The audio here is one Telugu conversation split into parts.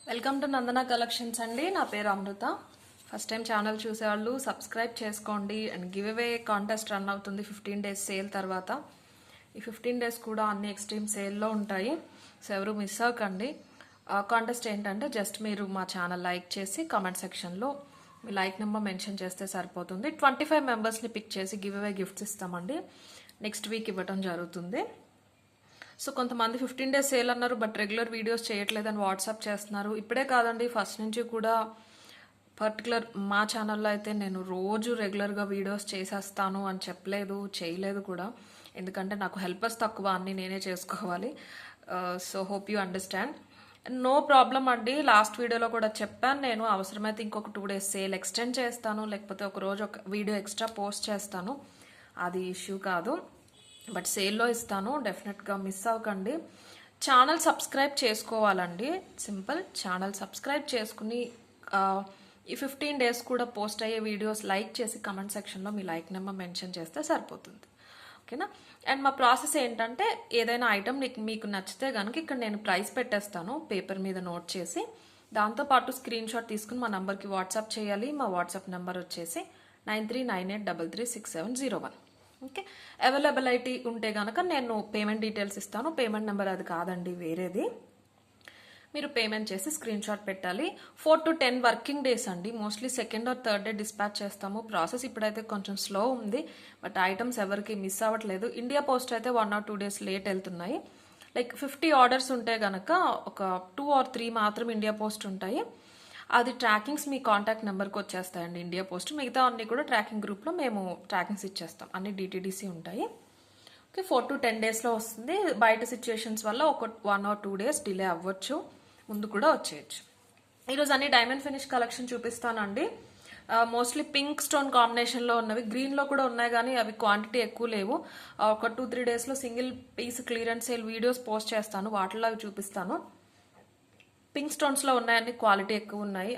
వెల్కమ్ టు నందన కలెక్షన్స్ అండి. నా పేరు అమృత. ఫస్ట్ టైం ఛానల్ చూసేవాళ్ళు సబ్స్క్రైబ్ చేసుకోండి. And give away contest run అవుతుంది 15 డేస్ సేల్ తర్వాత. ఈ 15 డేస్ కూడా అన్ని ఎక్స్ట్రీమ్ సేల్లో ఉంటాయి, సో ఎవరు మిస్ అవ్వకండి. కాంటెస్ట్ ఏంటంటే జస్ట్ మీరు మా ఛానల్ లైక్ చేసి కామెంట్ సెక్షన్లో మీ లైక్ నెంబర్ మెన్షన్ చేస్తే సరిపోతుంది. 25 మెంబర్స్ని పిక్ చేసి గివ్ అవే గిఫ్ట్స్ ఇస్తామండి. నెక్స్ట్ వీక్ ఇవ్వటం జరుగుతుంది. సో కొంతమంది 15 డేస్ సేల్ అన్నారు, బట్ రెగ్యులర్ వీడియోస్ చేయట్లేదని వాట్సాప్ చేస్తున్నారు. ఇప్పుడే కాదండి, ఫస్ట్ నుంచి కూడా పర్టికులర్ మా ఛానల్లో అయితే నేను రోజు రెగ్యులర్గా వీడియోస్ చేసేస్తాను అని చెప్పలేదు, చేయలేదు కూడా. ఎందుకంటే నాకు హెల్పర్స్ తక్కువ, అన్నీ నేనే చేసుకోవాలి. So hope you understand. No problem అండి. లాస్ట్ వీడియోలో కూడా చెప్పాను, నేను అవసరమైతే ఇంకొక 2 డేస్ సేల్ ఎక్స్టెండ్ చేస్తాను, లేకపోతే ఒక రోజు ఒక వీడియో ఎక్స్ట్రా పోస్ట్ చేస్తాను. అది ఇష్యూ కాదు, బట్ సేల్లో ఇస్తాను. డెఫినెట్గా మిస్ అవ్వకండి. ఛానల్ సబ్స్క్రైబ్ చేసుకోవాలండి, సింపుల్. ఛానల్ సబ్స్క్రైబ్ చేసుకుని ఈ 15 డేస్ కూడా పోస్ట్ అయ్యే వీడియోస్ లైక్ చేసి కమెంట్ సెక్షన్లో మీ లైక్ నెంబర్ మెన్షన్ చేస్తే సరిపోతుంది, ఓకేనా. అండ్ మా ప్రాసెస్ ఏంటంటే, ఏదైనా ఐటమ్ మీకు నచ్చితే కనుక ఇక్కడ నేను ప్రైస్ పెట్టేస్తాను పేపర్ మీద నోట్ చేసి. దాంతోపాటు స్క్రీన్ షాట్ తీసుకుని మా నెంబర్కి వాట్సాప్ చేయాలి. మా వాట్సాప్ నెంబర్ వచ్చేసి 9398336701. ఓకే. అవైలబిలిటీ ఉంటే కనుక నేను పేమెంట్ డీటెయిల్స్ ఇస్తాను. పేమెంట్ నెంబర్ అది కాదండి, వేరేది. మీరు పేమెంట్ చేసి స్క్రీన్ షాట్ పెట్టాలి. 4 to 10 వర్కింగ్ డేస్ అండి. Mostly second or third day dispatch చేస్తాము. ప్రాసెస్ ఇప్పుడైతే కొంచెం స్లో ఉంది, బట్ ఐటమ్స్ ఎవరికి మిస్ అవ్వట్లేదు. ఇండియా పోస్ట్ అయితే 1 or 2 డేస్ లేట్ వెళ్తున్నాయి. లైక్ 50 ఆర్డర్స్ ఉంటే కనుక ఒక 2 or 3 మాత్రం ఇండియా పోస్ట్ ఉంటాయి. అది ట్రాకింగ్స్ మీ కాంటాక్ట్ నెంబర్కి వచ్చేస్తాయండి ఇండియా పోస్ట్. మిగతా అన్ని కూడా ట్రాకింగ్ గ్రూప్లో మేము ట్రాకింగ్స్ ఇచ్చేస్తాం. అన్ని డిటిడిసి ఉంటాయి. ఓకే. 4 to 10 డేస్లో వస్తుంది. బయట సిచ్యుయేషన్స్ వల్ల ఒక 1 or 2 డేస్ డిలే అవ్వచ్చు, ముందు కూడా వచ్చేయచ్చు. ఈరోజు అన్ని డైమండ్ ఫినిష్ కలెక్షన్ చూపిస్తానండి. మోస్ట్లీ పింక్ స్టోన్ కాంబినేషన్లో ఉన్నవి, గ్రీన్లో కూడా ఉన్నాయి, కానీ అవి క్వాంటిటీ ఎక్కువ లేవు. ఒక 2-3 డేస్లో single piece clearance sale videos post చేస్తాను, వాటిలో అవి చూపిస్తాను. పింక్ స్టోన్స్లో ఉన్నాయని క్వాలిటీ ఎక్కువ ఉన్నాయి,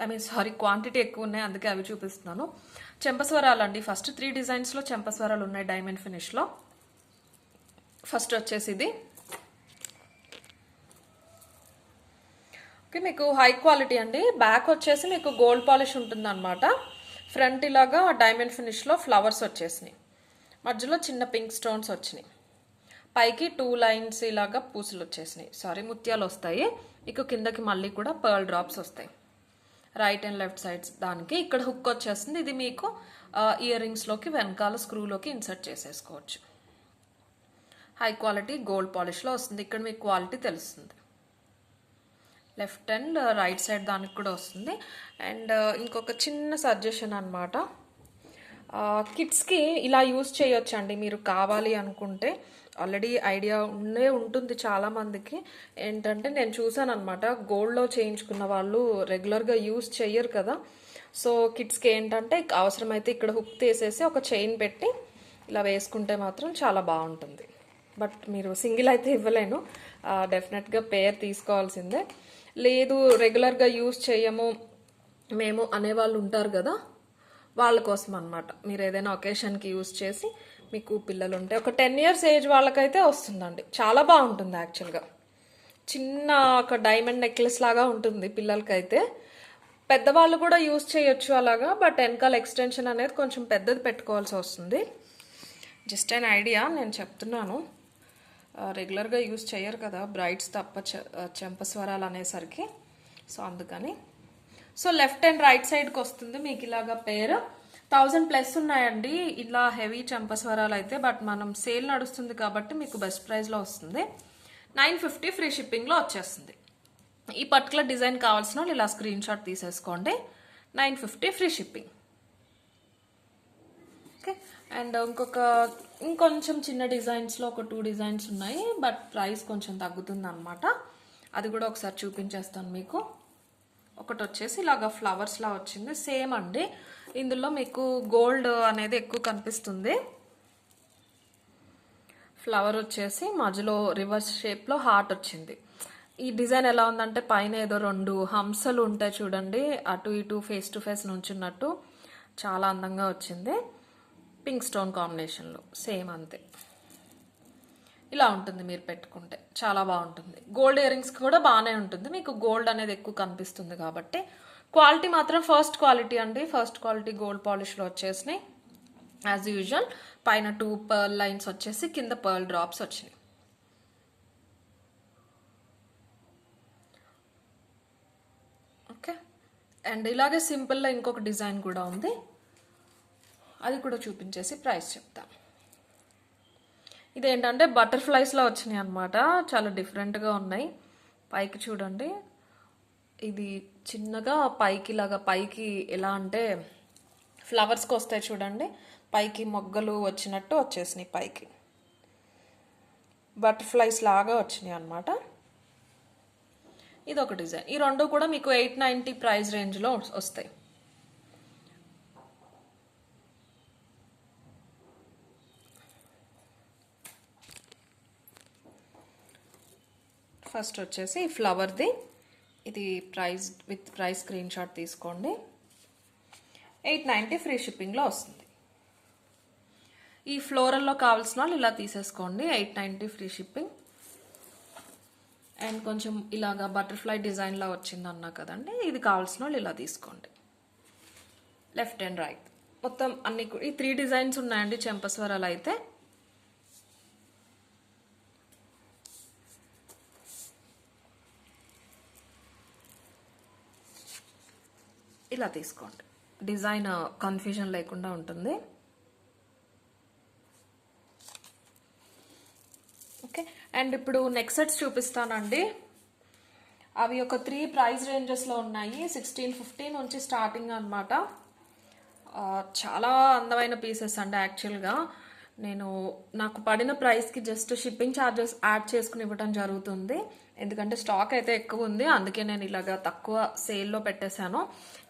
క్వాంటిటీ ఎక్కువ ఉన్నాయి, అందుకే అవి చూపిస్తున్నాను. చెంపస్వరాలు అండి. ఫస్ట్ 3 డిజైన్స్లో చెంపస్వరాలు ఉన్నాయి డైమండ్ ఫినిష్లో. ఫస్ట్ వచ్చేసి ఇది. ఓకే, మీకు హై క్వాలిటీ అండి. బ్యాక్ వచ్చేసి మీకు గోల్డ్ పాలిష్ ఉంటుంది అనమాట. ఫ్రంట్ ఇలాగా డైమండ్ ఫినిష్లో ఫ్లవర్స్ వచ్చేసినాయి, మధ్యలో చిన్న పింక్ స్టోన్స్ వచ్చినాయి, పైకి 2 లైన్స్ ఇలాగా పూసలు వచ్చేసినాయి, ముత్యాలు వస్తాయి. ఇక కిందకి మళ్ళీ కూడా పర్ల్ డ్రాప్స్ వస్తాయి, రైట్ అండ్ లెఫ్ట్ సైడ్స్. దానికి ఇక్కడ హుక్ వచ్చేస్తుంది. ఇది మీకు ఇయర్ రింగ్స్లోకి వెనకాల స్క్రూలోకి ఇన్సర్ట్ చేసేసుకోవచ్చు. హై క్వాలిటీ గోల్డ్ పాలిష్లో వస్తుంది. ఇక్కడ మీకు క్వాలిటీ తెలుస్తుంది. లెఫ్ట్ అండ్ రైట్ సైడ్ దానికి కూడా వస్తుంది. అండ్ ఇంకొక చిన్న సజెషన్ అనమాట, కిడ్స్కి ఇలా యూజ్ చేయొచ్చండి మీరు కావాలి అనుకుంటే. ఆల్రెడీ ఐడియా ఉంటుంది చాలామందికి. ఏంటంటే నేను చూసాను అనమాట, గోల్డ్లో చేయించుకున్న వాళ్ళు రెగ్యులర్గా యూజ్ చెయ్యరు కదా. సో కిడ్స్కి ఏంటంటే అవసరమైతే ఇక్కడ హుక్ తీసేసి ఒక చైన్ పెట్టి ఇలా వేసుకుంటే మాత్రం చాలా బాగుంటుంది. బట్ మీరు సింగిల్ అయితే ఇవ్వలేను, డెఫినెట్గా పేర్ తీసుకోవాల్సిందే. లేదు రెగ్యులర్గా యూజ్ చేయము మేము అనేవాళ్ళు ఉంటారు కదా, వాళ్ళ కోసం అనమాట. మీరు ఏదైనా ఒకేషన్కి యూజ్ చేసి, మీకు పిల్లలు ఉంటే ఒక 10 years ఏజ్ వాళ్ళకైతే వస్తుందండి. చాలా బాగుంటుంది యాక్చువల్గా. చిన్న ఒక డైమండ్ నెక్లెస్ లాగా ఉంటుంది పిల్లలకైతే. పెద్దవాళ్ళు కూడా యూజ్ చేయొచ్చు అలాగా, బట్ వెనకాల ఎక్స్టెన్షన్ అనేది కొంచెం పెద్దది పెట్టుకోవాల్సి వస్తుంది. జస్ట్ అన్ ఐడియా నేను చెప్తున్నాను. రెగ్యులర్గా యూజ్ చేయరు కదా బ్రైడ్స్ తప్ప చెంపస్వరాలు అనేసరికి, సో అందుకని. సో లెఫ్ట్ అండ్ రైట్ సైడ్కి వస్తుంది మీకు ఇలాగా పేరు. 1000+ ఉన్నాయండి ఇలా హెవీ చెంపస్వరాలు అయితే, బట్ మనం సేల్ నడుస్తుంది కాబట్టి మీకు బెస్ట్ ప్రైస్లో వస్తుంది. 950 ఫ్రీ షిప్పింగ్లో వచ్చేస్తుంది. ఈ పర్టికులర్ డిజైన్ కావాల్సిన వాళ్ళు ఇలా స్క్రీన్ షాట్ తీసేసుకోండి. 950 ఫ్రీ షిప్పింగ్. ఓకే. అండ్ ఇంకొంచెం చిన్న డిజైన్స్లో ఒక 2 డిజైన్స్ ఉన్నాయి, బట్ ప్రైస్ కొంచెం తగ్గుతుంది అనమాట. అది కూడా ఒకసారి చూపించేస్తాను మీకు. ఒకటి వచ్చేసి ఇలాగా ఫ్లవర్స్లా వచ్చింది, సేమ్ అండి. ఇందులో మీకు గోల్డ్ అనేది ఎక్కువ కనిపిస్తుంది. ఫ్లవర్ వచ్చేసి మధ్యలో రివర్స్ షేప్లో హార్ట్ వచ్చింది. ఈ డిజైన్ ఎలా ఉందంటే, పైన ఏదో 2 హంసలు ఉంటాయి చూడండి, అటు ఇటు ఫేస్ టు ఫేస్ నుంచున్నట్టు, చాలా అందంగా వచ్చింది. పింక్ స్టోన్ కాంబినేషన్లో సేమ్ అంతే. ఇలా ఉంటుంది మీరు పెట్టుకుంటే చాలా బాగుంటుంది. గోల్డ్ ఇయర్ రింగ్స్ కూడా బాగానే ఉంటుంది, మీకు గోల్డ్ అనేది ఎక్కువ కనిపిస్తుంది కాబట్టి. క్వాలిటీ మాత్రం ఫస్ట్ క్వాలిటీ అండి, ఫస్ట్ క్వాలిటీ గోల్డ్ పాలిష్లో వచ్చేసినాయి యాజ్ యూజువల్. పైన 2 పర్ల్ లైన్స్ వచ్చేసి కింద పర్ల్ డ్రాప్స్ వచ్చినాయి. ఓకే, అండ్ ఇలాగే సింపుల్గా ఇంకొక డిజైన్ కూడా ఉంది, అది కూడా చూపించేసి ప్రైస్ చెప్తాను. ఇదేంటంటే బటర్ఫ్లైస్లో వచ్చినాయి అనమాట, చాలా డిఫరెంట్గా ఉన్నాయి. పైకి చూడండి, ఇది చిన్నగా పైకి లాగా, పైకి ఎలా అంటే ఫ్లవర్స్కి వస్తాయి చూడండి, పైకి మొగ్గలు వచ్చినట్టు వచ్చేసినాయి, పైకి బటర్ఫ్లైస్ లాగా వచ్చినాయి అనమాట. ఇది ఒక డిజైన్. ఈ రెండు కూడా మీకు 890 ప్రైస్ రేంజ్లో వస్తాయి. ఫస్ట్ వచ్చేసి ఫ్లవర్ది, ఇది price with price screen shot తీసుకోండి. 890 ఫ్రీ షిప్పింగ్లో వస్తుంది. ఈ ఫ్లోరల్లో కావాల్సిన వాళ్ళు ఇలా తీసేసుకోండి, 890 ఫ్రీ షిప్పింగ్. అండ్ కొంచెం ఇలాగా బటర్ఫ్లై డిజైన్లా వచ్చింది అన్నా కదండి, ఇది కావాల్సిన వాళ్ళు ఇలా తీసుకోండి. లెఫ్ట్ అండ్ రైట్ మొత్తం అన్ని ఈ 3 డిజైన్స్ ఉన్నాయండి చెంపస్వరాలు అయితే. ఇలా తీసుకోండి, డిజైన్ కన్ఫ్యూజన్ లేకుండా ఉంటుంది. ఓకే, అండ్ ఇప్పుడు నెక్ సెట్స్ చూపిస్తానండి. అవి ఒక 3 ప్రైస్ రేంజెస్లో ఉన్నాయి. 1650 నుంచి స్టార్టింగ్ అనమాట. చాలా అందమైన పీసెస్ అండి. యాక్చువల్గా నాకు పడిన ప్రైస్కి జస్ట్ షిప్పింగ్ ఛార్జెస్ యాడ్ చేసుకుని ఇవ్వడం జరుగుతుంది, ఎందుకంటే స్టాక్ అయితే ఎక్కువ ఉంది, అందుకే నేను ఇలాగా తక్కువ సేల్లో పెట్టేశాను.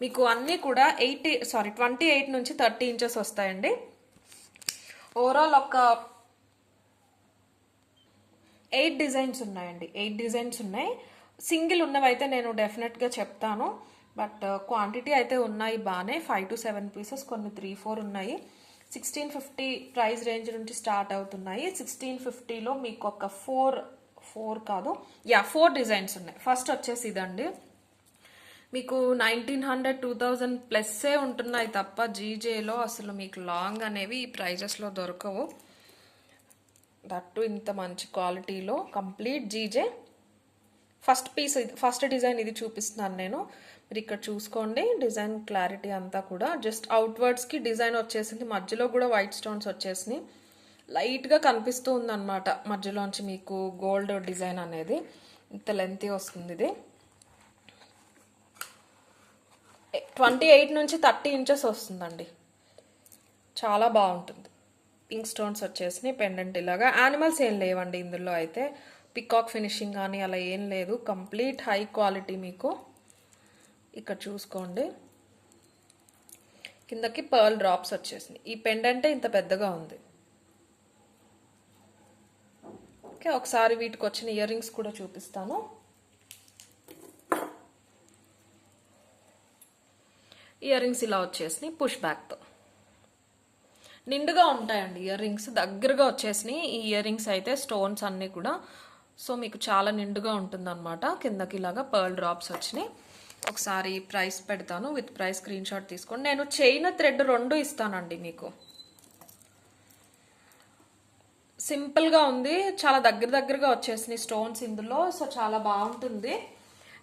మీకు అన్నీ కూడా 28 నుంచి 30 ఇంచెస్ వస్తాయండి. ఓవరాల్ ఒక 8 డిజైన్స్ ఉన్నాయండి, 8 డిజైన్స్ ఉన్నాయి. సింగిల్ ఉన్నవైతే నేను డెఫినెట్గా చెప్తాను, బట్ క్వాంటిటీ అయితే ఉన్నాయి బాగానే, 5 to 7 పీసెస్, కొన్ని 3-4 ఉన్నాయి. 1650 ప్రైస్ రేంజ్ నుంచి స్టార్ట్ అవుతున్నాయి. 1650లో మీకు ఒక 4 డిజైన్స్ ఉన్నాయి. ఫస్ట్ వచ్చేసి ఇదండి, మీకు 1900 2000 ప్లస్సే ఉంటున్నాయి తప్ప జీజేలో అసలు మీకు లాంగ్ అనేవి ఈ ప్రైజెస్లో దొరకవు. దట్టు ఇంత మంచి క్వాలిటీలో కంప్లీట్ జీజే. ఫస్ట్ పీస్, ఫస్ట్ డిజైన్ ఇది చూపిస్తున్నాను నేను, మీరు ఇక్కడ చూసుకోండి. డిజైన్ క్లారిటీ అంతా కూడా జస్ట్ అవుట్వర్డ్స్కి డిజైన్ వచ్చేసింది, మధ్యలో కూడా వైట్ స్టోన్స్ వచ్చేసినాయి, లైట్గా కనిపిస్తూ ఉందన్నమాట మధ్యలోంచి మీకు గోల్డ్ డిజైన్ అనేది. ఇంత లెంతీ వస్తుంది ఇది. 28 నుంచి 30 ఇంచెస్ వస్తుందండి, చాలా బాగుంటుంది. పింక్ స్టోన్స్ వచ్చేసినాయి, పెండెంట్ ఇలాగా. యానిమల్స్ ఏం లేవండి ఇందులో అయితే, పికాక్ ఫినిషింగ్ కానీ అలా ఏం లేదు, కంప్లీట్ హై క్వాలిటీ. మీకు ఇక్కడ చూసుకోండి, కిందకి పర్ల్ డ్రాప్స్ వచ్చేసినాయి. ఈ పెండెంటే ఇంత పెద్దగా ఉంది. ఓకే, ఒకసారి వీటికి వచ్చిన ఇయర్ రింగ్స్ కూడా చూపిస్తాను. ఇయర్ రింగ్స్ ఇలా వచ్చేసినాయి పుష్ బ్యాక్తో, నిండుగా ఉంటాయండి ఇయర్ రింగ్స్, దగ్గరగా వచ్చేసినాయి ఈ ఇయర్ రింగ్స్ అయితే, స్టోన్స్ అన్నీ కూడా. సో మీకు చాలా నిండుగా ఉంటుంది అనమాట. కిందకి ఇలాగా పర్ల్ డ్రాప్స్ వచ్చినాయి. ఒకసారి ప్రైస్ పెడతాను, విత్ ప్రైస్ స్క్రీన్ షాట్ తీసుకోండి. నేను చైన్ థ్రెడ్ 2 ఇస్తానండి మీకు. సింపుల్గా ఉంది, చాలా దగ్గరగా వచ్చేసినాయి స్టోన్స్ ఇందులో, సో చాలా బాగుంటుంది.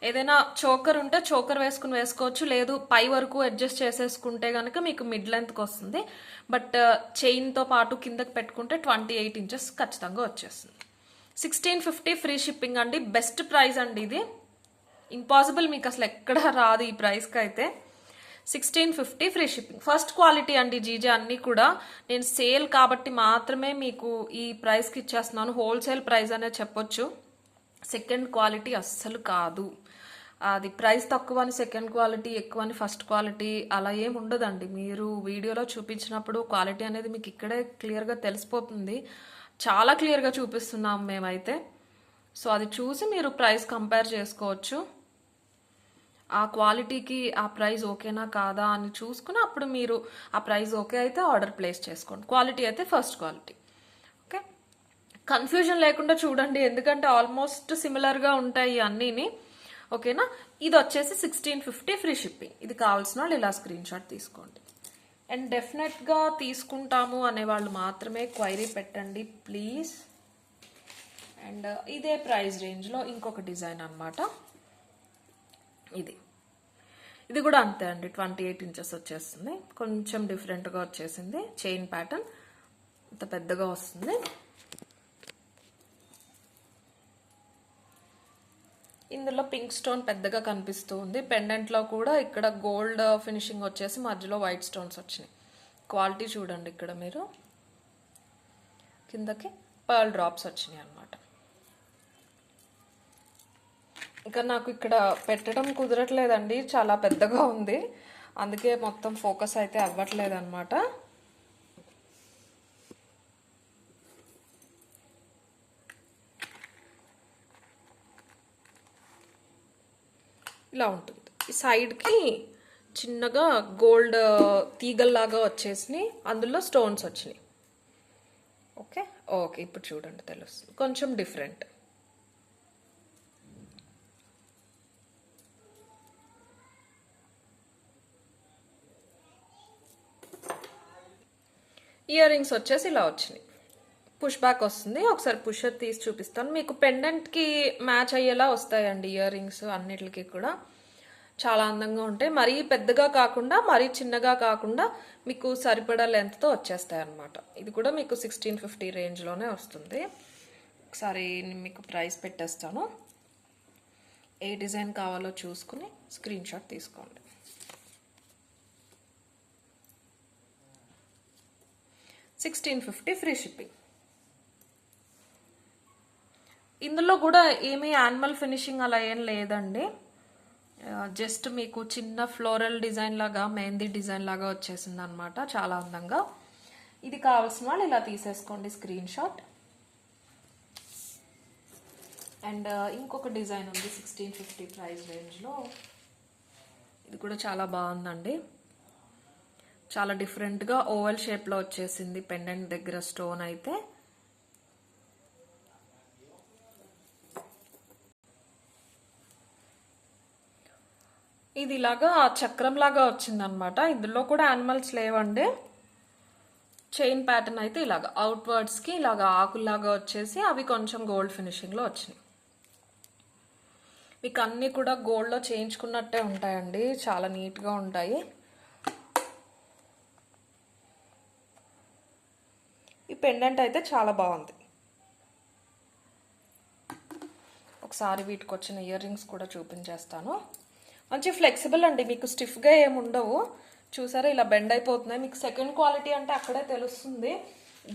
ఏదైనా చోకర్ ఉంటే చోకర్ వేసుకోవచ్చు, లేదు పై వరకు అడ్జస్ట్ చేసేసుకుంటే కనుక మీకు మిడ్ లెంత్కి వస్తుంది. బట్ చైన్తో పాటు కిందకి పెట్టుకుంటే 28 ఇంచెస్ ఖచ్చితంగా వచ్చేస్తుంది. 1650 ఫ్రీ షిప్పింగ్ అండి, బెస్ట్ ప్రైస్ అండి ఇది, ఇంపాసిబుల్, మీకు అసలు ఎక్కడ రాదు ఈ ప్రైస్కి అయితే. 1650 ఫ్రీ షిప్పింగ్. ఫస్ట్ క్వాలిటీ అండి జీజే అన్నీ కూడా. నేను సేల్ కాబట్టి మాత్రమే మీకు ఈ ప్రైస్కి ఇచ్చేస్తున్నాను, హోల్సేల్ ప్రైస్ అనే చెప్పొచ్చు. సెకండ్ క్వాలిటీ అస్సలు కాదు, అది ప్రైస్ తక్కువ అని సెకండ్ క్వాలిటీ ఎక్కువ అని ఫస్ట్ క్వాలిటీ అలా ఏమి ఉండదండి. మీరు వీడియోలో చూపించినప్పుడు క్వాలిటీ అనేది మీకు ఇక్కడే క్లియర్గా తెలిసిపోతుంది, చాలా క్లియర్గా చూపిస్తున్నాం మేమైతే. సో అది చూసి మీరు ప్రైస్ కంపేర్ చేసుకోవచ్చు. ఆ క్వాలిటీకి ఆ ప్రైస్ ఓకేనా కాదా అని చూసుకుని అప్పుడు మీరు ఆ ప్రైస్ ఓకే అయితే ఆర్డర్ ప్లేస్ చేసుకోండి. క్వాలిటీ అయితే ఫస్ట్ క్వాలిటీ. ఓకే, కన్ఫ్యూజన్ లేకుండా చూడండి, ఎందుకంటే ఆల్మోస్ట్ సిమిలర్గా ఉంటాయి అన్నీని. ఓకేనా? ఇది వచ్చేసి 1650 ఫ్రీ షిప్పింగ్. ఇది కావాల్సిన వాళ్ళు ఇలా స్క్రీన్ షాట్ తీసుకోండి. అండ్ డెఫినెట్గా తీసుకుంటాము అనేవాళ్ళు మాత్రమే క్వైరీ పెట్టండి ప్లీజ్. అండ్ ఇదే ప్రైస్ రేంజ్లో ఇంకొక డిజైన్ అనమాట. ఇది కూడా అంతే అండి, 28 ఇంచెస్ వచ్చేస్తుంది. కొంచెం డిఫరెంట్గా వచ్చేసింది, చైన్ ప్యాటర్న్ ఇంత పెద్దగా వస్తుంది. ఇందులో పింక్ స్టోన్ పెద్దగా కనిపిస్తూ ఉంది. పెండెంట్లో కూడా ఇక్కడ గోల్డ్ ఫినిషింగ్ వచ్చేసి మధ్యలో వైట్ స్టోన్స్ వచ్చినాయి. క్వాలిటీ చూడండి, ఇక్కడ మీరు కిందకి పర్ల్ డ్రాప్స్ వచ్చినాయి అనమాట. ఇంకా నాకు ఇక్కడ పెట్టడం కుదరట్లేదండి, చాలా పెద్దగా ఉంది, అందుకే మొత్తం ఫోకస్ అయితే అవ్వట్లేదు అనమాట. ఇలా ఉంటుంది. ఈ సైడ్కి చిన్నగా గోల్డ్ తీగల్లాగా వచ్చేసి అందులో స్టోన్స్ వచ్చినాయి. ఓకే ఓకే, ఇప్పుడు చూడండి తెలుస్తుంది, కొంచెం డిఫరెంట్. ఇయర్ రింగ్స్ వచ్చేసి ఇలా వచ్చినాయి, పుష్ బ్యాక్ వస్తుంది. ఒకసారి పుషర్ తీసి చూపిస్తాను మీకు. పెండెంట్కి మ్యాచ్ అయ్యేలా వస్తాయండి ఇయర్ రింగ్స్, అన్నిటికీ కూడా చాలా అందంగా ఉంటాయి. మరీ పెద్దగా కాకుండా మరీ చిన్నగా కాకుండా మీకు సరిపడా లెంత్తో వచ్చేస్తాయి అన్నమాట. ఇది కూడా మీకు 1650 రేంజ్లోనే వస్తుంది. ఒకసారి మీకు ప్రైస్ పెట్టేస్తాను. ఏ డిజైన్ కావాలో చూసుకుని స్క్రీన్ షాట్ తీసుకోండి. 1650 ఫ్రీ షిప్పింగ్. ఇందులో కూడా ఏమీ యానిమల్ ఫినిషింగ్ అలా ఏం లేదండి, జస్ట్ మీకు చిన్న ఫ్లోరల్ డిజైన్ లాగా, మెహందీ డిజైన్ లాగా వచ్చేసింది అనమాట, చాలా అందంగా. ఇది కావాల్సిన వాళ్ళు ఇలా తీసేసుకోండి స్క్రీన్ షాట్. అండ్ ఇంకొక డిజైన్ ఉంది 1650 ప్రైస్ రేంజ్లో. ఇది కూడా చాలా బాగుందండి, చాలా డిఫరెంట్గా ఓవల్ షేప్లో వచ్చేసింది పెండెంట్ దగ్గర స్టోన్ అయితే. ఇది ఇలాగా చక్రం లాగా వచ్చింది అనమాట. ఇందులో కూడా యానిమల్స్ లేవండి. చైన్ ప్యాటర్న్ అయితే ఇలాగా అవుట్వర్డ్స్కి ఇలాగా ఆకుల్లాగా వచ్చేసి అవి కొంచెం గోల్డ్ ఫినిషింగ్లో వచ్చినాయి. మీకు అన్నీ కూడా గోల్డ్లో చేయించుకున్నట్టే ఉంటాయండి, చాలా నీట్గా ఉంటాయి. ఈ పెండెంట్ అయితే చాలా బాగుంది. ఒకసారి వీటికి వచ్చిన ఇయర్ రింగ్స్ కూడా చూపించేస్తాను. మంచి ఫ్లెక్సిబుల్ అండి, మీకు స్టిఫ్గా ఏముండవు. చూసారా ఇలా బెండ్ అయిపోతున్నాయి. మీకు సెకండ్ క్వాలిటీ అంటే అక్కడే తెలుస్తుంది.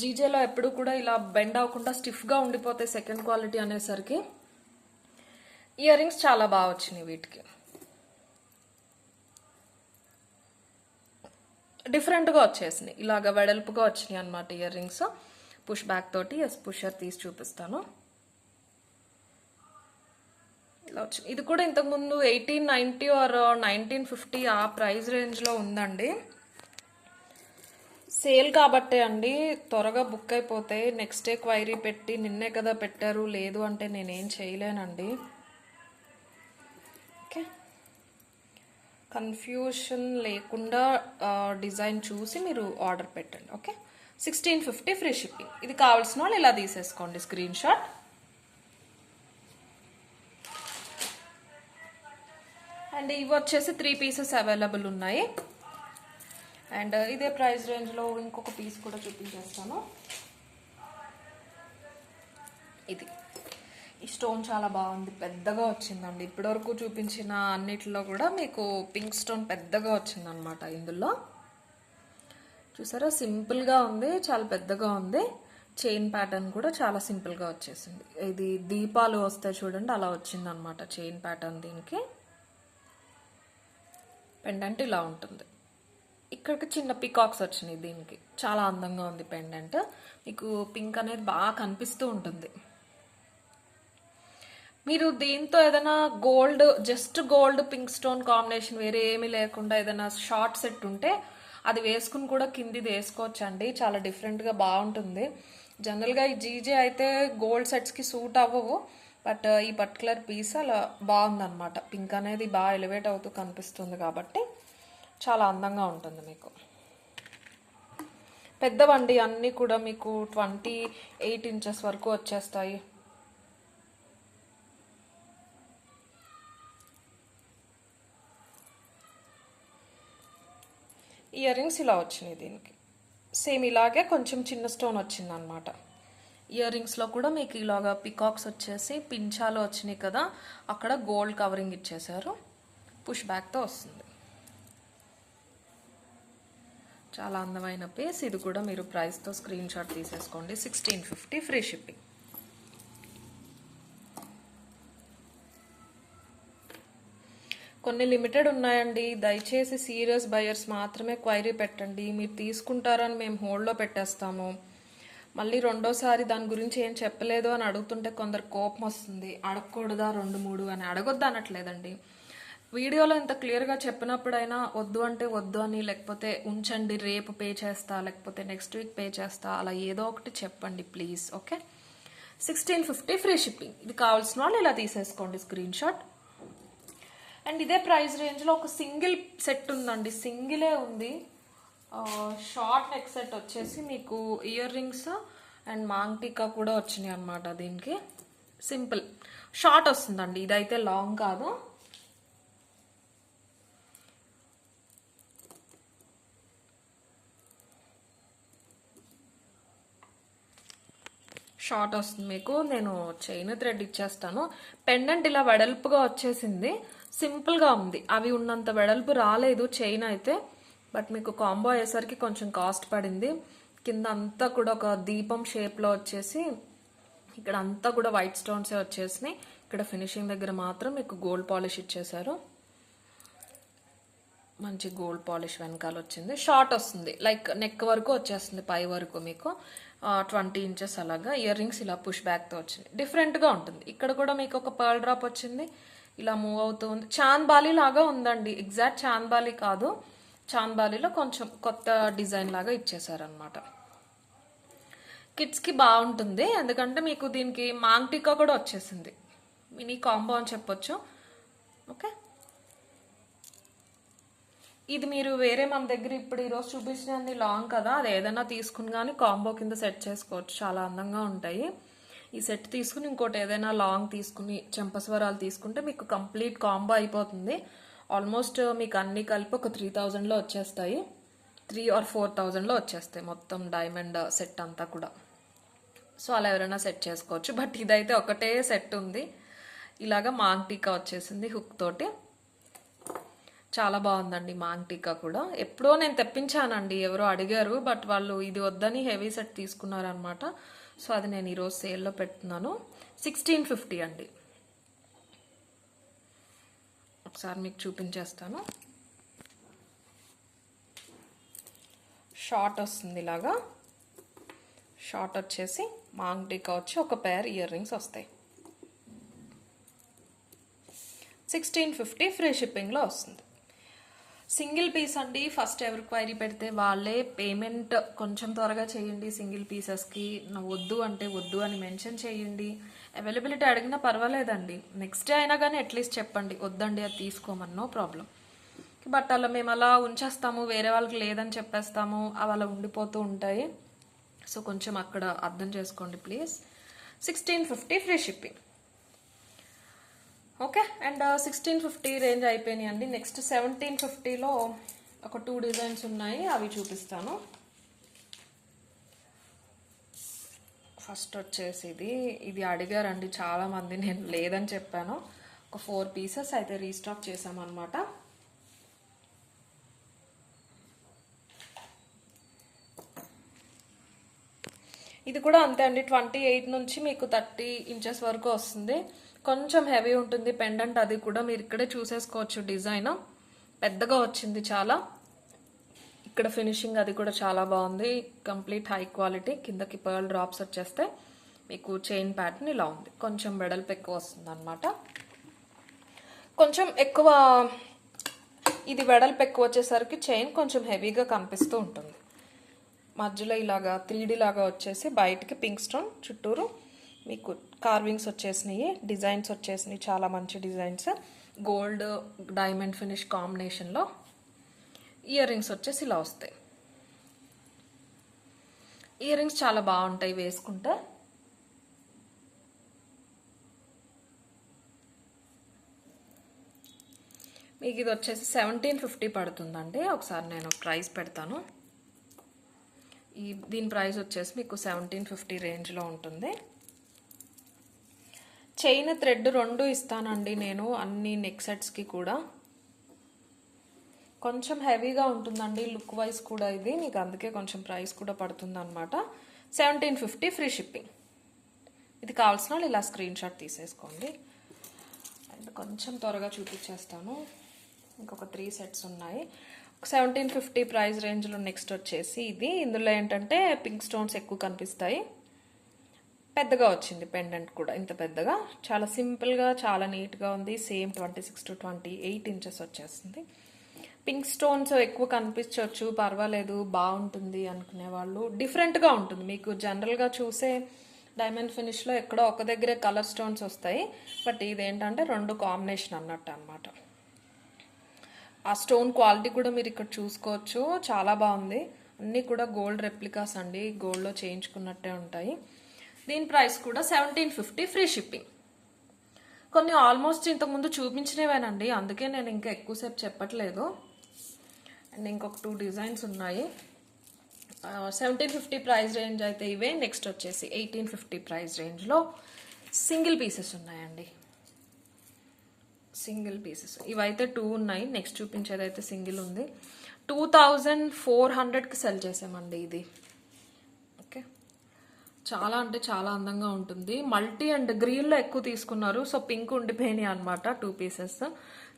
జీజేలో ఎప్పుడు కూడా ఇలా బెండ్ అవ్వకుండా స్టిఫ్గా ఉండిపోతాయి సెకండ్ క్వాలిటీ అనేసరికి. ఇయర్ రింగ్స్ చాలా బాగా వచ్చినాయి, వీటికి డిఫరెంట్గా వచ్చేసినాయి, ఇలాగ వెడల్పుగా వచ్చినాయి అనమాట ఇయర్ రింగ్స్. పుష్ బ్యాక్ తోటి పుషర్ తీసి చూపిస్తాను. ఇలా వచ్చింది. ఇది కూడా ఇంతకుముందు 1890 ఆర్ 1950 ఆ ప్రైస్ రేంజ్లో ఉందండి. సేల్ కాబట్టే అండి, త్వరగా బుక్ అయిపోతే నెక్స్ట్ డే క్వైరీ పెట్టి నిన్నే కదా పెట్టారు లేదు అంటే నేనేం చేయలేనండి. ఓకే, కన్ఫ్యూషన్ లేకుండా డిజైన్ చూసి మీరు ఆర్డర్ పెట్టండి. Okay, 1650 free shipping. ఇది కావాల్సిన వాళ్ళు ఇలా తీసేసుకోండి స్క్రీన్ షాట్. అండ్ ఇవి వచ్చేసి 3 పీసెస్ అవైలబుల్ ఉన్నాయి. అండ్ ఇదే ప్రైస్ రేంజ్లో ఇంకొక పీస్ కూడా చూపించేస్తాను. ఇది ఈ స్టోన్ చాలా బాగుంది, పెద్దగా వచ్చిందండి. ఇప్పటివరకు చూపించిన అన్నిటిలో కూడా మీకు పింక్ స్టోన్ పెద్దగా వచ్చిందనమాట. ఇందులో చూసారా సింపుల్గా ఉంది, చాలా పెద్దగా ఉంది. చైన్ ప్యాటర్న్ కూడా చాలా సింపుల్గా వచ్చేసింది. ఇది దీపాలు వస్తాయి చూడండి, అలా వచ్చిందనమాట చైన్ ప్యాటర్న్. దీనికి పెండెంట్ ఇలా ఉంటుంది. ఇక్కడికి చిన్న పికాక్స్ వచ్చినాయి. దీనికి చాలా అందంగా ఉంది పెండెంట్. మీకు పింక్ అనేది బాగా కనిపిస్తూ ఉంటుంది. మీరు దీంతో ఏదైనా gold, just gold pink stone combination వేరే ఏమీ లేకుండా ఏదైనా షార్ట్ సెట్ ఉంటే అది వేసుకుని కూడా కిందిది వేసుకోవచ్చు అండి, చాలా డిఫరెంట్గా బాగుంటుంది. జనరల్గా ఈ జీజే అయితే గోల్డ్ సెట్స్కి సూట్ అవ్వవు, బట్ ఈ పర్టికులర్ పీస్ అలా బాగుందన్నమాట. పింక్ అనేది బాగా ఎలివేట్ అవుతూ కనిపిస్తుంది కాబట్టి చాలా అందంగా ఉంటుంది మీకు. పెద్దవండి అన్నీ కూడా మీకు 28 ఇంచెస్ వరకు వచ్చేస్తాయి. ఇయర్ రింగ్స్ ఇలా వచ్చినాయి దీనికి. సేమ్ ఇలాగే కొంచెం చిన్న స్టోన్ వచ్చింది అనమాట. ఇయర్ రింగ్స్లో కూడా మీకు ఇలాగా పికాక్స్ వచ్చేసి పించాలు వచ్చినాయి కదా, అక్కడ గోల్డ్ కవరింగ్ ఇచ్చేసారు. పుష్ బ్యాక్తో వస్తుంది. చాలా అందమైన పీస్. ఇది కూడా మీరు ప్రైస్తో స్క్రీన్ షాట్ తీసేసుకోండి. 1650 ఫ్రీ షిప్పింగ్. కొన్ని లిమిటెడ్ ఉన్నాయండి. దయచేసి సీరియస్ బయర్స్ మాత్రమే క్వైరీ పెట్టండి. మీరు తీసుకుంటారని మేము హోల్డ్లో పెట్టేస్తాము. మళ్ళీ రెండోసారి దాని గురించి ఏం చెప్పలేదు అని అడుగుతుంటే కొందరు కోపం వస్తుంది. అడగకూడదా 2-3 అని? అడగొద్దు అనట్లేదండి. వీడియోలో ఇంత క్లియర్గా చెప్పినప్పుడైనా వద్దు అంటే వద్దు అని, లేకపోతే ఉంచండి రేపు పే చేస్తా, లేకపోతే నెక్స్ట్ వీక్ పే చేస్తా, అలా ఏదో ఒకటి చెప్పండి ప్లీజ్. Okay, 1650 free shipping. ఇది కావాల్సిన వాళ్ళు ఇలా తీసేసుకోండి స్క్రీన్ షాట్. అండ్ ఇదే ప్రైస్ రేంజ్లో ఒక సింగిల్ సెట్ ఉందండి, సింగిలే ఉంది. షార్ట్ నెక్ సెట్ వచ్చేసి మీకు ఇయర్ రింగ్స్ అండ్ మాంగ్ టీకా కూడా వచ్చినాయి అనమాట. దీనికి సింపుల్ షార్ట్ వస్తుందండి, ఇదైతే లాంగ్ కాదు. షార్ట్ వస్తుంది మీకు. నేను చైన్ థ్రెడ్ ఇచ్చేస్తాను. పెండెంట్ ఇలా వెడల్పుగా వచ్చేసింది, సింపుల్గా ఉంది. అవి ఉన్నంత వెడల్పు రాలేదు చైన్ అయితే, బట్ మీకు కాంబో అయ్యేసరికి కొంచెం కాస్ట్ పడింది. కింద అంతా కూడా ఒక దీపం షేప్లో వచ్చేసి ఇక్కడ అంతా కూడా వైట్ స్టోన్సే వచ్చేసినాయి. ఇక్కడ ఫినిషింగ్ దగ్గర మాత్రం మీకు గోల్డ్ పాలిష్ ఇచ్చేసారు. మంచి గోల్డ్ పాలిష్ వెనకాల వచ్చింది. షార్ట్ వస్తుంది, లైక్ నెక్ వరకు వచ్చేస్తుంది, పై వరకు మీకు 20 ఇంచెస్ అలాగా. ఇయర్ రింగ్స్ ఇలా పుష్ బ్యాక్తో వచ్చింది. డిఫరెంట్గా ఉంటుంది. ఇక్కడ కూడా మీకు ఒక పర్ల్ డ్రాప్ వచ్చింది, ఇలా మూవ్ అవుతూ ఉంది. చాంద్బాలి లాగా ఉందండి, ఎగ్జాక్ట్ చాంద్బాలి కాదు. చాంద్బాలిలో కొంచెం కొత్త డిజైన్ లాగా ఇచ్చేసారనమాట. కిడ్స్కి బాగుంటుంది, ఎందుకంటే మీకు దీనికి మాంగ్ టీకా కూడా వచ్చేసింది. మినీ కాంబో అని చెప్పొచ్చు. ఓకే, ఇది మీరు వేరే మన దగ్గర ఇప్పుడు ఈరోజు చూపించినది లాంగ్ కదా, అది ఏదైనా తీసుకుని కానీ కాంబో కింద సెట్ చేసుకోవచ్చు. చాలా అందంగా ఉంటాయి. ఈ సెట్ తీసుకుని ఇంకోటి ఏదైనా లాంగ్ తీసుకుని చెంపస్వరాలు తీసుకుంటే మీకు కంప్లీట్ కాంబో అయిపోతుంది. ఆల్మోస్ట్ మీకు అన్ని కలిపి ఒక 3000లో వచ్చేస్తాయి. 3 or 4000లో వచ్చేస్తాయి మొత్తం డైమండ్ సెట్ అంతా కూడా. సో అలా ఎవరైనా సెట్ చేసుకోవచ్చు. బట్ ఇదైతే ఒకటే సెట్ ఉంది. ఇలాగా మాంగ్ టీకా వచ్చేసింది హుక్ తోటి. చాలా బాగుందండి మాంగ్ టీకా కూడా. ఎప్పుడో నేను తెప్పించానండి, ఎవరో అడిగారు, బట్ వాళ్ళు ఇది వద్దని హెవీ సెట్ తీసుకున్నారనమాట. సో అది నేను ఈరోజు సేల్లో పెడుతున్నాను. 1650 అండి. ఒకసారి మీకు చూపించేస్తాను. షార్ట్ వస్తుంది ఇలాగా. షార్ట్ వచ్చేసి మాంగ్ టీకా వచ్చి ఒక పేర్ ఇయర్ రింగ్స్ వస్తాయి. 1650 ఫ్రీ షిప్పింగ్లో వస్తుంది. సింగిల్ పీస్ అండి. ఫస్ట్ ఎవరు క్వైరీ పెడితే వాళ్ళే పేమెంట్ కొంచెం త్వరగా చేయండి. సింగిల్ పీసెస్కి వద్దు అంటే వద్దు అని మెన్షన్ చేయండి. అవైలబిలిటీ అడిగినా పర్వాలేదండి, నెక్స్ట్ డే అయినా కానీ అట్లీస్ట్ చెప్పండి వద్దండి అది తీసుకోమని, నో ప్రాబ్లం. బట్ అలా మేము అలా ఉంచేస్తాము, వేరే వాళ్ళకి లేదని చెప్పేస్తాము, అవి అలా ఉండిపోతూ ఉంటాయి. సో కొంచెం అక్కడ అర్థం చేసుకోండి please. 1650 free shipping. Okay, and 1650 range అయిపోయినాయి అండి. నెక్స్ట్ 1750లో ఒక 2 డిజైన్స్ ఉన్నాయి, అవి చూపిస్తాను. ఫస్ట్ వచ్చేసి ఇది అడిగారండి చాలామంది, నేను లేదని చెప్పాను. ఒక 4 పీసెస్ అయితే రీస్టాక్ చేసామన్నమాట. ఇది కూడా అంతే అండి, 28 నుంచి మీకు 30 ఇంచెస్ వరకు వస్తుంది. కొంచెం హెవీ ఉంటుంది పెండెంట్, అది కూడా మీరు ఇక్కడే చూసేసుకోవచ్చు. డిజైన్ పెద్దగా వచ్చింది చాలా. ఇక్కడ ఫినిషింగ్ అది కూడా చాలా బాగుంది, కంప్లీట్ హై క్వాలిటీ. కిందకి పర్ల్ డ్రాప్స్ వచ్చేస్తే మీకు చైన్ ప్యాటర్న్ ఇలా ఉంది. కొంచెం వెడల్పు ఎక్కువ వస్తుంది అనమాట. కొంచెం ఎక్కువ ఇది వెడల్పు ఎక్కువ వచ్చేసరికి చైన్ కొంచెం హెవీగా కనిపిస్తూ ఉంటుంది. మధ్యలో ఇలాగా 3D లాగా వచ్చేసి బయటికి పింక్ స్టోన్ చుట్టూరు మీకు కార్వింగ్స్ వచ్చేసినాయి, డిజైన్స్ వచ్చేసినాయి, చాలా మంచి డిజైన్స్. గోల్డ్ డైమండ్ ఫినిష్ కాంబినేషన్లో ఇయర్ రింగ్స్ వచ్చేసి ఇలా వస్తాయి. ఇయర్ రింగ్స్ చాలా బాగుంటాయి వేసుకుంటే. మీకు ఇది వచ్చేసి 1750 పడుతుందండి. ఒకసారి నేను ప్రైస్ పెడతాను. దీని ప్రైస్ వచ్చేసి మీకు 1750 రేంజ్లో ఉంటుంది. చైన్ థ్రెడ్ 2 ఇస్తానండి నేను అన్ని నెక్ సెట్స్కి కూడా. కొంచెం హెవీగా ఉంటుందండి లుక్ వైజ్ కూడా ఇది, మీకు అందుకే కొంచెం ప్రైస్ కూడా పడుతుంది అనమాట. 1750 ఫ్రీ షిప్పింగ్. ఇది కావాల్సిన వాళ్ళు ఇలా స్క్రీన్ షాట్ తీసేసుకోండి. అండ్ కొంచెం త్వరగా చూపించేస్తాను. ఇంకొక 3 సెట్స్ ఉన్నాయి. 1750 ప్రైస్ రేంజ్లో నెక్స్ట్ వచ్చేసి ఇది. ఇందులో ఏంటంటే పింక్ స్టోన్స్ ఎక్కువ కనిపిస్తాయి. పెద్దగా వచ్చింది పెండెంట్ కూడా, ఇంత పెద్దగా, చాలా సింపుల్గా చాలా నీట్గా ఉంది. సేమ్ 26 to 28 ఇంచెస్ వచ్చేస్తుంది. పింక్ స్టోన్స్ ఎక్కువ కనిపించవచ్చు, పర్వాలేదు, బాగుంటుంది అనుకునే వాళ్ళు. డిఫరెంట్గా ఉంటుంది. మీకు జనరల్గా చూసే డైమండ్ ఫినిష్లో ఎక్కడో ఒక దగ్గరే కలర్ స్టోన్స్ వస్తాయి, బట్ ఇదేంటంటే 2 కాంబినేషన్ అన్నట్టు అనమాట. ఆ స్టోన్ క్వాలిటీ కూడా మీరు ఇక్కడ చూసుకోవచ్చు, చాలా బాగుంది. అన్నీ కూడా గోల్డ్ రెప్లికాస్ అండి, గోల్డ్లో చేయించుకున్నట్టే ఉంటాయి. దీని ప్రైస్ కూడా 1750 ఫ్రీ షిప్పింగ్. కొన్ని ఆల్మోస్ట్ ఇంతకుముందు చూపించినవేనండి, అందుకే నేను ఇంకా ఎక్కువసేపు చెప్పట్లేదు. అండ్ ఇంకొక 2 డిజైన్స్ ఉన్నాయి. 1750 ప్రైస్ రేంజ్ అయితే ఇవే. నెక్స్ట్ వచ్చేసి 1850 ప్రైస్ రేంజ్లో సింగిల్ పీసెస్ ఉన్నాయండి. సింగిల్ పీసెస్ ఇవైతే 2 ఉన్నాయి. నెక్స్ట్ చూపించేది అయితే సింగిల్ ఉంది. 2400కి సెల్ చేసామండి ఇది. ఓకే, చాలా అంటే చాలా అందంగా ఉంటుంది. మల్టీ అండ్ గ్రీన్లో ఎక్కువ తీసుకున్నారు, సో పింక్ ఉండిపోయినాయి అనమాట. 2 పీసెస్.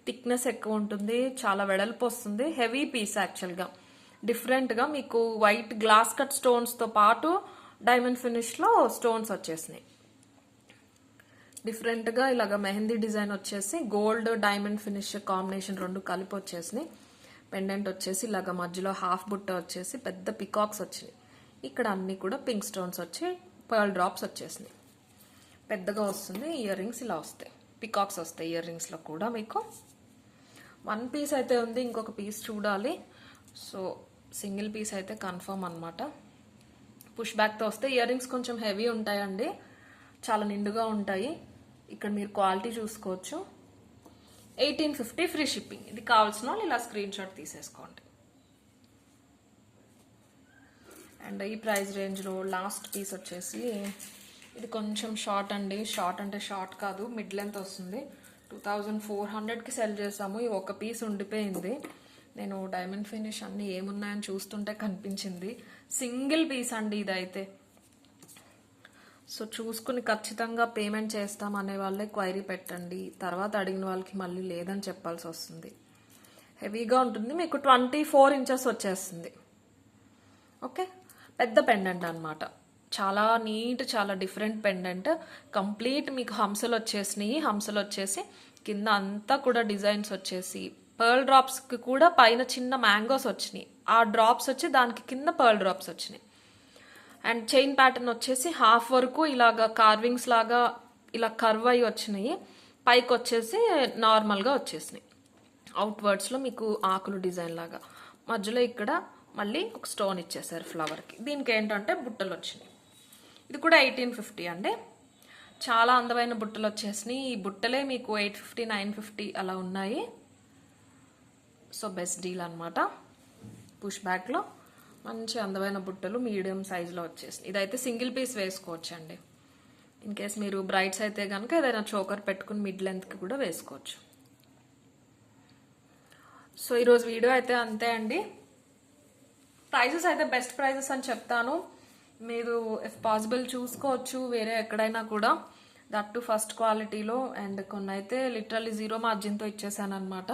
థిక్నెస్ ఎక్కువ ఉంటుంది, చాలా వెడల్పు వస్తుంది. హెవీ పీస్ యాక్చువల్గా. డిఫరెంట్గా మీకు వైట్ గ్లాస్ కట్ స్టోన్స్తో పాటు డైమండ్ ఫినిష్లో స్టోన్స్ వచ్చేసినాయి. డిఫరెంట్గా ఇలాగ మెహందీ డిజైన్ వచ్చేసి గోల్డ్ డైమండ్ ఫినిష్ కాంబినేషన్ 2 కలిపి వచ్చేసినాయి. పెండెంట్ వచ్చేసి ఇలాగ మధ్యలో హాఫ్ బుట్ట వచ్చేసి పెద్ద పికాక్స్ వచ్చినాయి. ఇక్కడ అన్ని కూడా పింక్ స్టోన్స్ వచ్చి పర్ల్ డ్రాప్స్ వచ్చేసినాయి. పెద్దగా వస్తుంది. ఇయర్ రింగ్స్ ఇలా వస్తాయి, పికాక్స్ వస్తాయి ఇయర్ రింగ్స్లో కూడా. మీకు 1 పీస్ అయితే ఉంది, ఇంకొక పీస్ చూడాలి. సో సింగిల్ పీస్ అయితే కన్ఫర్మ్ అనమాట. పుష్ బ్యాక్తో వస్తే ఇయర్ రింగ్స్ కొంచెం హెవీ ఉంటాయండి, చాలా నిండుగా ఉంటాయి. ఇక్కడ మీరు క్వాలిటీ చూసుకోవచ్చు. 1850 ఫ్రీ షిప్పింగ్. ఇది కావాల్సిన వాళ్ళు ఇలా స్క్రీన్ షాట్ తీసేసుకోండి. అండ్ ఈ ప్రైస్ రేంజ్లో లాస్ట్ పీస్ వచ్చేసి ఇది కొంచెం షార్ట్ అండి. షార్ట్ అంటే షార్ట్ కాదు, మిడ్ లెంత్ వస్తుంది. 2400కి సెల్ చేసాము. ఈ ఒక పీస్ ఉండిపోయింది. నేను డైమండ్ ఫినిష్ అన్నీ ఏమున్నాయని చూస్తుంటే కనిపించింది. సింగిల్ పీస్ అండి ఇదైతే. సో చూసుకుని ఖచ్చితంగా పేమెంట్ చేస్తాం అనే వాళ్ళే క్వైరీ పెట్టండి. తర్వాత అడిగిన వాళ్ళకి మళ్ళీ లేదని చెప్పాల్సి వస్తుంది. హెవీగా ఉంటుంది. మీకు 24 ఇంచెస్ వచ్చేస్తుంది. ఓకే, పెద్ద పెండెంట్ అనమాట. చాలా నీట్, చాలా డిఫరెంట్ పెండెంట్. కంప్లీట్ మీకు హంసలు వచ్చేసినాయి. హంసలు వచ్చేసి కింద అంతా కూడా డిజైన్స్ వచ్చేసి పర్ల్ డ్రాప్స్కి కూడా పైన చిన్న మ్యాంగోస్ వచ్చినాయి. ఆ డ్రాప్స్ వచ్చి దానికి కింద పర్ల్ డ్రాప్స్ వచ్చినాయి. అండ్ చైన్ ప్యాటర్న్ వచ్చేసి హాఫ్ వరకు ఇలాగా కార్వింగ్స్ లాగా ఇలా కర్వ్ అయ్యి వచ్చినాయి. పైకి వచ్చేసి నార్మల్గా వచ్చేసినాయి. అవుట్వర్డ్స్లో మీకు ఆకులు డిజైన్ లాగా. మధ్యలో ఇక్కడ మళ్ళీ ఒక స్టోన్ ఇచ్చేసారు ఫ్లవర్కి. దీనికి ఏంటంటే బుట్టలు వచ్చినాయి. ఇది కూడా 1850 అండి. చాలా అందమైన బుట్టలు వచ్చేసినాయి. ఈ బుట్టలే మీకు 850, 950 అలా ఉన్నాయి. సో బెస్ట్ డీల్ అనమాట. పుష్ బ్యాక్లో మంచి అందమైన బుట్టలు మీడియం సైజులో వచ్చేసినాయి. ఇదైతే సింగిల్ పీస్ వేసుకోవచ్చండి. ఇన్ కేస్ మీరు బ్రైడ్స్ అయితే కనుక ఏదైనా చోకర్ పెట్టుకుని మిడ్ లెంత్కి కూడా వేసుకోవచ్చు. సో ఈరోజు వీడియో అయితే అంతే అండి. ప్రైజెస్ అయితే బెస్ట్ ప్రైజెస్ అని చెప్తాను. మీరు ఇఫ్ పాసిబుల్ చూసుకోవచ్చు వేరే ఎక్కడైనా కూడా, దట్ టు ఫస్ట్ క్వాలిటీలో. అండ్ కొన్ని అయితే లిటరల్లీ 0 మార్జిన్తో ఇచ్చేసాను అనమాట.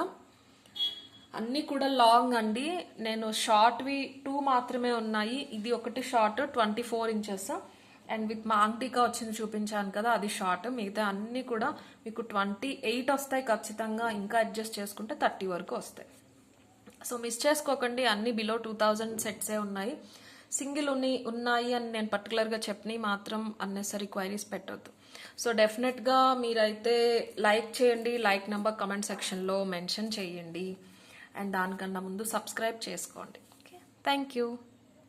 అన్నీ కూడా లాంగ్ అండి. నేను షార్ట్వి 2 మాత్రమే ఉన్నాయి. ఇది ఒకటి short 24 inches and with maang tikka వచ్చింది చూపించాను కదా, అది షార్ట్. మిగతా అన్నీ కూడా మీకు 28 వస్తాయి ఖచ్చితంగా. ఇంకా అడ్జస్ట్ చేసుకుంటే 30 వరకు వస్తాయి. సో మిస్ చేసుకోకండి. అన్ని బిలో 2000 సెట్సే ఉన్నాయి. సింగిల్ ఉన్నాయి అని నేను పర్టికులర్గా చెప్పని మాత్రం అన్నెసరీ క్వైరీస్ పెట్టొద్దు. సో డెఫినెట్గా మీరైతే లైక్ చేయండి, లైక్ నెంబర్ కమెంట్ సెక్షన్లో మెన్షన్ చేయండి, అండ్ దానికన్నా ముందు సబ్స్క్రైబ్ చేసుకోండి. Okay, thank you.